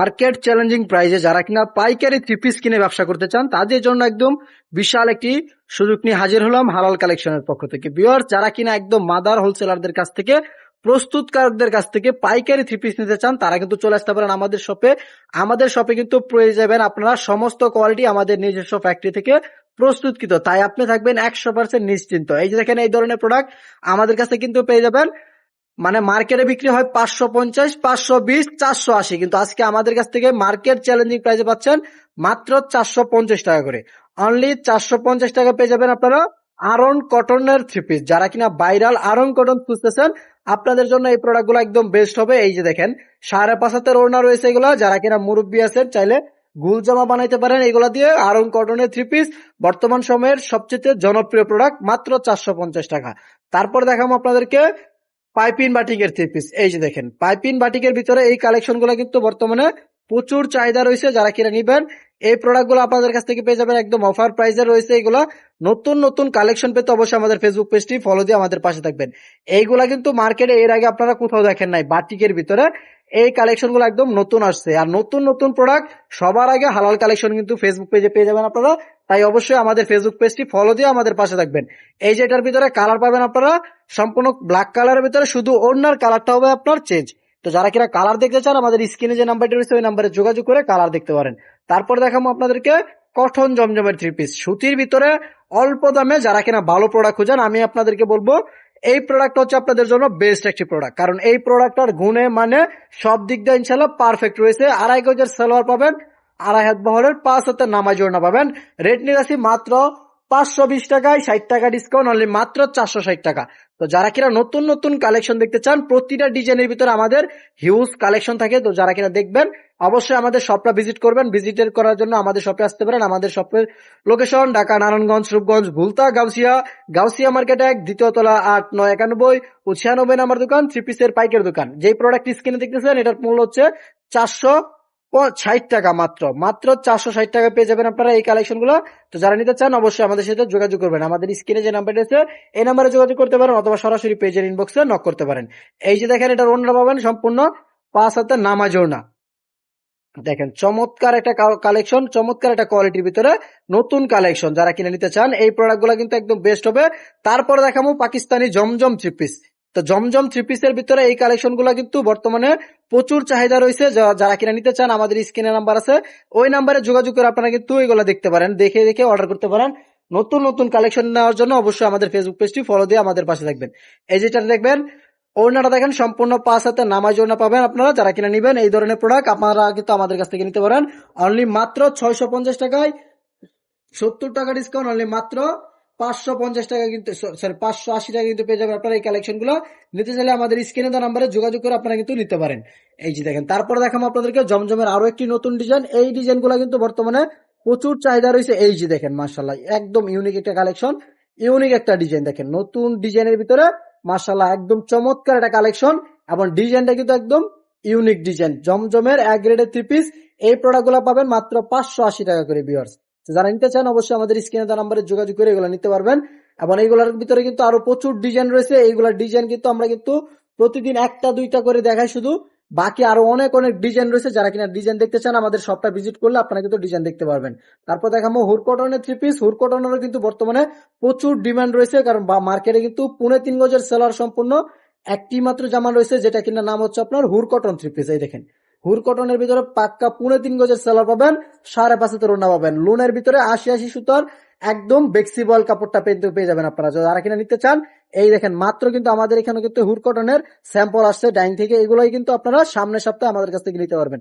Market challenging প্রাইসে যারা কিনা পাইকারি থ্রি পিস কিনে ব্যবসা করতে চান তাদের জন্য একদম বিশাল একটি সুযোগ নিয়ে হাজির হলাম হালাল কালেকশনের পক্ষ থেকে। ভিউয়ার্স, যারা কিনা একদম মাদার হোলসেলারদের কাছ থেকে, প্রস্তুতকারকদের কাছ থেকে পাইকারি থ্রি পিস নিতে চান তারা কিন্তু চলে আসতে পারেন আমাদের শপে। আমাদের শপে কিন্তু পেয়ে যাবেন আপনারা সমস্ত কোয়ালিটি আমাদের নিজস্ব ফ্যাক্টরি থেকে প্রস্তুতকৃত, তাই আপনি থাকবেন 100% নিশ্চিন্ত। এই যে দেখেন, এই ধরনের প্রোডাক্ট আমাদের কাছে কিন্তু পেয়ে যাবেন। মানে মার্কেটে বিক্রি হয় 550, 520, 480, কিন্তু আজকে আমাদের কাছ থেকে মার্কেট চ্যালেঞ্জিং প্রাইসে পাচ্ছেন মাত্র 450 টাকা করে। অনলি 450 টাকা পেয়ে যাবেন আপনারা আরন কটনের থ্রি পিস। যারা কিনা ভাইরাল আরন কটন খুঁজতেছেন আপনাদের জন্য এই প্রোডাক্ট গুলো একদম বেস্ট হবে। এই যে দেখেন, 5.5 হাতের ওড়না রয়েছে এগুলা। যারা কিনা মুরব্বী আছেন চাইলে গুল জামা বানাইতে পারেন এগুলা দিয়ে। আরন কটনের থ্রি পিস বর্তমান সময়ের সবচেয়ে জনপ্রিয় প্রোডাক্ট, মাত্র 450 টাকা। তারপর দেখাবো আপনাদেরকে পাইপিন বাটিকের থ্রি পিস। এই যে দেখেন, পাইপিন বাটিকের ভিতরে এই কালেকশন গুলো কিন্তু বর্তমানে প্রচুর চাহিদা রয়েছে। যারা কিনা নিবেন এই প্রোডাক্ট গুলো আপনাদের কাছ থেকে পেয়ে যাবেন একদম অফার প্রাইসে রয়েছে এগুলা। নতুন নতুন কালেকশন পেতে অবশ্যই আমাদের ফেসবুক পেজটি ফলো দিয়ে আমাদের পাশে থাকবেন। এইগুলা কিন্তু মার্কেটে এর আগে আপনারা কোথাও দেখেন নাই। বাটিকের ভিতরে এই কালেকশন গুলো একদম নতুন আসছে, আর নতুন নতুন প্রোডাক্ট সবার আগে হালাল কালেকশন কিন্তু ফেসবুক পেজে পেয়ে যাবেন আপনারা। তাই অবশ্যই আমাদের ফেসবুক পেজটি ফলো দিয়ে আমাদের পাশে থাকবেন। এই যে এটার ভিতরে কালার পাবেন আপনারা সম্পূর্ণ ব্ল্যাক কালারের ভিতরে, শুধু ওড়নার কালারটা হবে আপনার চেঞ্জ। তো যারা কিনা কালার দেখতে চান আমাদের স্ক্রিনে যে নাম্বারটি রয়েছে ওই নাম্বারে যোগাযোগ করে কালার দেখতে পারেন। তারপর দেখাবো আপনাদেরকে কটন জমজমের থ্রি পিস সুতির ভিতরে অল্প দামে। যারা কিনা ভালো প্রোডাক্ট খুঁজেন আমি আপনাদেরকে বলবো এই প্রোডাক্ট হচ্ছে আপনাদের জন্য বেস্ট একটি প্রোডাক্ট, কারণ এই প্রোডাক্টটার গুণে মানে সব দিক দিয়ে ইনশাল্লাহ পারফেক্ট রয়েছে। 2.5 গজের সালোয়ার পাবেন, 2.5 হাত বহরের 5 হাতের নামাজ ওড়না পাবেন। রেট নিরাশি মাত্র 520 টাকায়, 60 টাকা ডিসকাউন্ট, অনলি মাত্র 460 টাকা। তো যারা কিনা নতুন নতুন কালেকশন দেখতে চান, প্রতিটা ডিজাইনের ভিতরে আমাদের হিউজ কালেকশন থাকে। তো যারা কিনা দেখবেন অবশ্যই আমাদের শপটা ভিজিট করবেন। ভিজিট করার জন্য আমাদের শপে আসতে পারেন। আমাদের শপের লোকেশন ঢাকা নারায়ণগঞ্জ, রূপগঞ্জ, ভুলতা, গাউসিয়া মার্কেট 1, দ্বিতীয় তলা, 8, 9, 91 ও 96 নাম্বার দোকান, থ্রি পিসের পাইকারি দোকান। যেই প্রোডাক্ট স্ক্রিনে দেখতেছেন এটার মূল্য হচ্ছে 460 টাকা। মাত্র মাত্র 460 টাকা পেয়ে যাবেন আপনারা এই কালেকশন গুলো। তো যারা নিতে চান অবশ্যই আমাদের সাথে যোগাযোগ করবেন। আমাদের স্ক্রিনে যে নাম্বারটা আছে এই নাম্বারে যোগাযোগ করতে পারেন, অথবা সরাসরি পেজের ইনবক্সে নক করতে পারেন। এই যে দেখেন, এটার ওড়না পাবেন সম্পূর্ণ 5 হাতের নামাজ ওড়না। দেখেন চমৎকার একটা কালেকশন, চমৎকার একটা কোয়ালিটির ভিতরে নতুন কালেকশন। যারা কিনে নিতে চান এই প্রোডাক্ট গুলা কিন্তু একদম বেস্ট হবে। তারপরে দেখাবো পাকিস্তানি জমজম থ্রি পিস। তো জমজম থ্রি পিসের ভিতরে এই কালেকশন গুলা কিন্তু বর্তমানে প্রচুর চাহিদা রয়েছে। যারা কিনে নিতে চান আমাদের স্ক্রিনে নাম্বার আছে ওই নাম্বারে যোগাযোগ করে আপনারা কিন্তু এগুলা দেখতে পারেন, দেখে দেখে অর্ডার করতে পারেন। নতুন নতুন কালেকশন নেওয়ার জন্য অবশ্যই আমাদের ফেসবুক পেজটি ফলো দিয়ে আমাদের পাশে থাকবেন। এই যেটা দেখবেন ওড়নাটা দেখেন সম্পূর্ণ 5 হাতে নামাজ ওড়না পাবেন আপনারা। যারা কিনা নিবেন এই ধরনের প্রোডাক্ট আপনারা কিন্তু আমাদের কাছ থেকে নিতে পারেন অনলি মাত্র 650 টাকায়, 70 টাকা ডিসকাউন্ট, অনলি মাত্র 550 টাকা কিন্তু, সরি 580 টাকা কিন্তু পেয়ে যাবেন আপনারা এই কালেকশন গুলো। নিতে চাইলে আমাদের স্ক্রিনে দেওয়া নাম্বারে যোগাযোগ করে আপনারা কিন্তু নিতে পারেন। এই যে দেখেন, তারপরে দেখাবো আপনাদেরকে জমজমের আরো একটি নতুন ডিজাইন। এই ডিজাইন গুলো কিন্তু বর্তমানে প্রচুর চাহিদা রয়েছে। এই যে দেখেন, মাশাআল্লাহ একদম ইউনিক একটা কালেকশন, ইউনিক একটা ডিজাইন। দেখেন নতুন ডিজাইনের ভিতরে মাশাআল্লাহ একদম চমৎকার একটা কালেকশন, এবং ডিজাইনটা কিন্তু একদম ইউনিক ডিজাইন। জমজমের এক গ্রেডের থ্রি পিস এই প্রোডাক্ট গুলো পাবেন মাত্র 580 টাকা করে। ভিউয়ার্স, যারা নিতে চান অবশ্যই আমাদের স্ক্রিনে দেওয়া নাম্বারে যোগাযোগ করে এগুলো নিতে পারবেন। এবং এইগুলোর ভিতরে কিন্তু আরো প্রচুর ডিজাইন রয়েছে। এইগুলোর ডিজাইন কিন্তু আমরা কিন্তু প্রতিদিন একটা দুইটা করে দেখাই শুধু, বাকি আরো অনেক অনেক ডিজাইন রয়েছে। যারা কিনা ডিজাইন দেখতে চান আমাদের শপটা ভিজিট করলে আপনারা কিন্তু ডিজাইন দেখতে পারবেন। তারপর দেখাবো হুর কটনের থ্রি পিস। হুর কটনেরও কিন্তু বর্তমানে প্রচুর ডিমান্ড রয়েছে, কারণ মার্কেটে কিন্তু 3.5 গজের সেলার সম্পূর্ণ একটি মাত্র জামা রয়েছে, যেটা কিনা নাম হচ্ছে আপনার হুর কটন থ্রি পিস। এই দেখেন, হুর কটনের ভিতরে পাক্কা 3.5 গজের সেলার পাবেন, 5.5 হাতের ওড়না পাবেন। লুনের ভিতরে 80 সুতার একদম বেক্সিবল কাপড়টা পেয়ে যাবেন আপনারা। যারা কিনা নিতে চান এই দেখেন, মাত্র কিন্তু আমাদের এখানে কিন্তু হুর কটনের স্যাম্পল আসছে ডাইং থেকে, এগুলোই কিন্তু আপনারা সামনের সপ্তাহে আমাদের কাছ থেকে নিতে পারবেন।